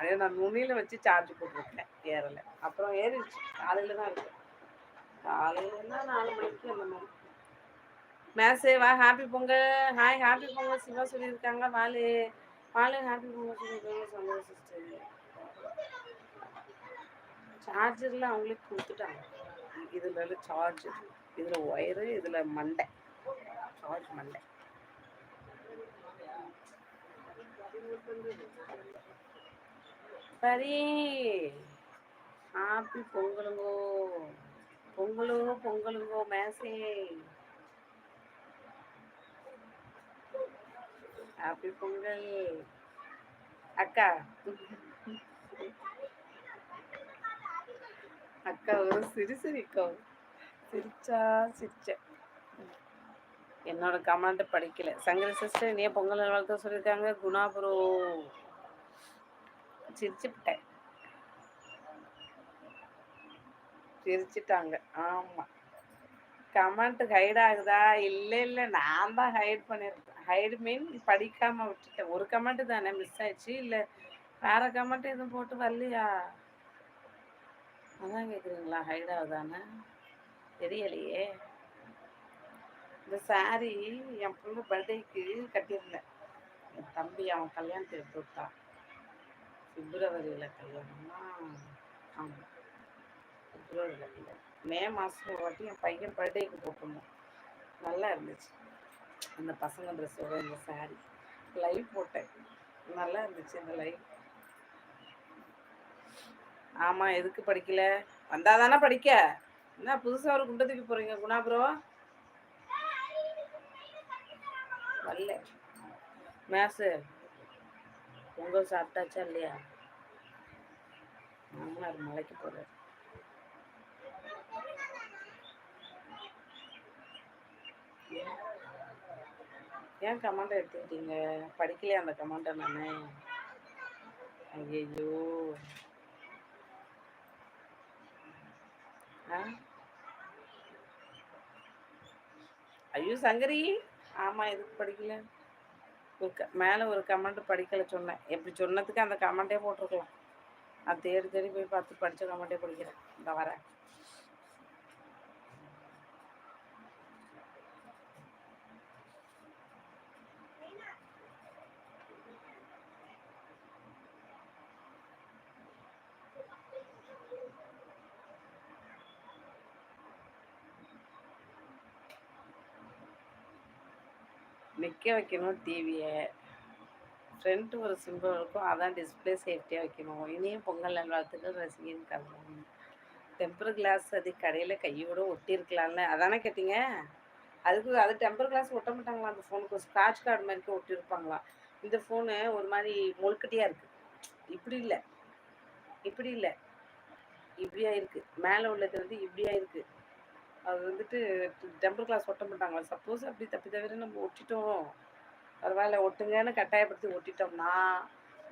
அதே நான் நுனியில் வச்சு சார்ஜ் போட்டிருக்கேன், ஏறலை. அப்புறம் ஏறிடுச்சு, காலையில் தான் இருக்கு. காலையிலன்னா 4 மணிக்கு அந்த மாதிரி. மேசே வா, happy Pongal. Hi, happy Pongal Shiva சொல்லியிருக்காங்க. வாலு வாலு ஹாப்பி பொங்கல் சொல்லியிருக்காங்க. சந்தோஷம் சிஸ்டர். சார்ஜரில் அவங்களே கொடுத்துட்டாங்க. இதில் சார்ஜர், இதில் ஒயரு, இதில் மண்டை, சார்ஜ் மண்டை. சரி, ஹாப்பி பொங்கலுங்கோ, பொங்கலுங்கோ, பொங்கலுங்கோ மேசே. ஹாப்பி பொங்கல் அக்கா. அக்கா ஒரு சிரிக்கோ, சிரிச்சா சிரிச்சேன். என்னோட கமெண்ட் படிக்கல. சங்கரி சிஸ்டர் நீ பொங்கல் நல்வாழ்த்து சொல்லியிருக்காங்க. குணா ப்ரோ சிரிச்சுட்டேன், சிரிச்சிட்டாங்க. ஆமா, கமெண்ட் ஹைட் ஆகுதா? இல்லை, நான் தான் ஹைட் பண்ணியிருக்கேன். ஹைடு மீன் படிக்காம விட்டுட்டேன். ஒரு கமெண்ட் தானே மிஸ் ஆயிடுச்சு. இல்லை வேற கமெண்ட் எதுவும் போட்டு வரலையா? அதான் கேட்குறீங்களா ஹைட் ஆகுதானே? தெரியலையே. இந்த சாரி என் பொண்ணு பர்த்டேக்கு கட்டியிருந்தேன். என் தம்பி அவன் கல்யாணத்தை எடுத்து விட்டான். பிப்ரவரியில் கல்யாணம்னா, ஆமாம் பிப்ரவரியில் கல்யாணம். மே மாதம் ஒரு வாட்டி என் பையன் பர்த்டேக்கு போட்டிருந்தோம். நல்லா இருந்துச்சு அந்த பசங்க ட்ரெஸ்ஸோட இந்த சாரி. லைவ் போட்டேன், நல்லா இருந்துச்சு இந்த லைவ். ஆமாம், எதுக்கு படிக்கல? வந்தால் தானே படிக்க. என்ன புதுசாக ஒரு குண்டை தூக்கி போகிறீங்க குணா ப்ரோ? வரல மேசு. பொங்கல் சாப்பிட்டாச்சா இல்லையா? மாமனார் மலைக்கு போகிறார். ஏன் கமெண்ட் எடுத்துக்கிட்டீங்க? படிக்கலையா அந்த கமெண்ட்டை நான்? ஐயோ, ஐயோ சங்கரி. ஆமாம், எதுக்கு படிக்கல? மேலே ஒரு கமெண்ட் படிக்கலை சொன்னேன். எப்படி சொன்னதுக்கு அந்த கமெண்ட்டே போட்டிருக்கலாம். நான் தேடி தேடி போய் பார்த்து படித்த கமெண்ட்டே படிக்கிறேன். இந்த வரேன். நிற்க வைக்கணும் டிவியை. ஃப்ரண்ட் ஒரு சிம்பிள் இருக்கும், அதான் டிஸ்பிளே சேஃப்டியாக வைக்கணும். இனியும் பொங்கல் நல்வாழ்த்துக்கள் ரசிகன் கலந்து. டெம்பர் கிளாஸ் அது கடையில் கையோடு ஒட்டியிருக்கலாம்ல, அதானே கேட்டீங்க? அது டெம்பர் கிளாஸ் ஒட்ட மாட்டாங்களா? அந்த ஃபோனுக்கு ஸ்க்ராட்ச் கார்டு மாதிரி ஒட்டியிருப்பாங்களா? இந்த ஃபோனு ஒரு மாதிரி மொழுக்கட்டியாக இருக்குது. இப்படி இல்லை, இப்படி இல்லை, இப்படியா இருக்குது. மேலே உள்ளது வந்து இப்படியா இருக்குது. அது வந்துட்டு டெம்பர் கிளாஸ் ஒட்ட மாட்டாங்களா? சப்போஸ் அப்படி தப்பி தவிர நம்ம ஒட்டிட்டோம், பரவாயில்ல ஒட்டுங்கன்னு கட்டாயப்படுத்தி ஒட்டிட்டோம்னா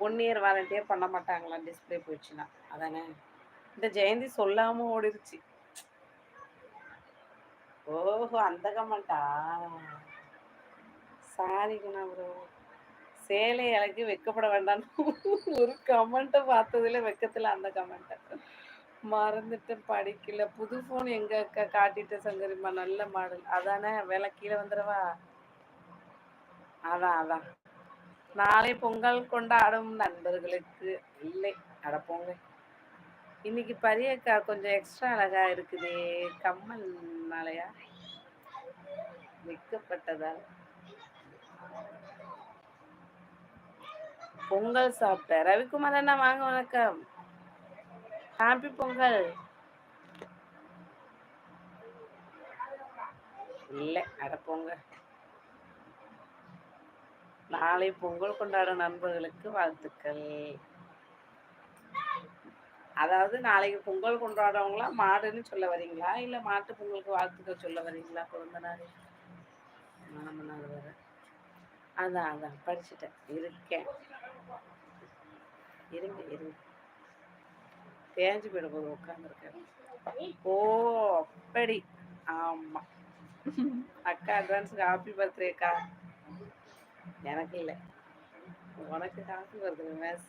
1 இயர் வாரண்டியே பண்ண மாட்டாங்களா டிஸ்பிளே போயிடுச்சுன்னா? அதானே. இந்த ஜெயந்தி சொல்லாமல் ஓடிடுச்சு. ஓஹோ, அந்த கமெண்டா? சாரிங்கண்ணா ப்ரோ. சேலை இலக்கு வெக்கப்பட வேண்டாம். ஒரு கமெண்ட்டை பார்த்ததுல வெக்கத்தில் அந்த கமெண்ட்டை மறந்துட்டு படிக்கல. புது ஃபோன் எங்க அக்கா காட்டிட்டு சங்கரிமா, நல்ல மாடல் அதானே. வேலை கீழே வந்துடவா? அதான் நாளை பொங்கல் கொண்டாடும் நண்பர்களுக்கு இல்லை அடப்போங்க. இன்னைக்கு பரியக்கா கொஞ்சம் எக்ஸ்ட்ரா அழகா இருக்குதே. கம்மல் நாளையா வைக்கப்பட்டதா? பொங்கல் சாப்பிட்டேன். ரவிக்குமார் அண்ணா வாங்க, வணக்கம், ஹாப்பி பொங்கல். இல்லை அடப்போங்க. நாளை பொங்கல் கொண்டாடும் நண்பர்களுக்கு வாழ்த்துக்கள். அதாவது நாளைக்கு பொங்கல் கொண்டாடுறவங்களாம் மாடுன்னு சொல்ல வரீங்களா, இல்லை மாட்டு பொங்கலுக்கு வாழ்த்துக்கள் சொல்ல வரீங்களா? குழந்தனாரு மாமனார் வர. அதான் படிச்சுட்டேன் இருக்கேன். இருங்க தேஞ்சு போயிட போது உட்காந்துருக்கேன். ஓ அப்படி. ஆமா அக்கா அட்வான்ஸுக்கு ஹாப்பி பர்த்டே அக்கா. எனக்கு இல்லை, உனக்கு ஹாப்பி பர்த்டே மேஸ்.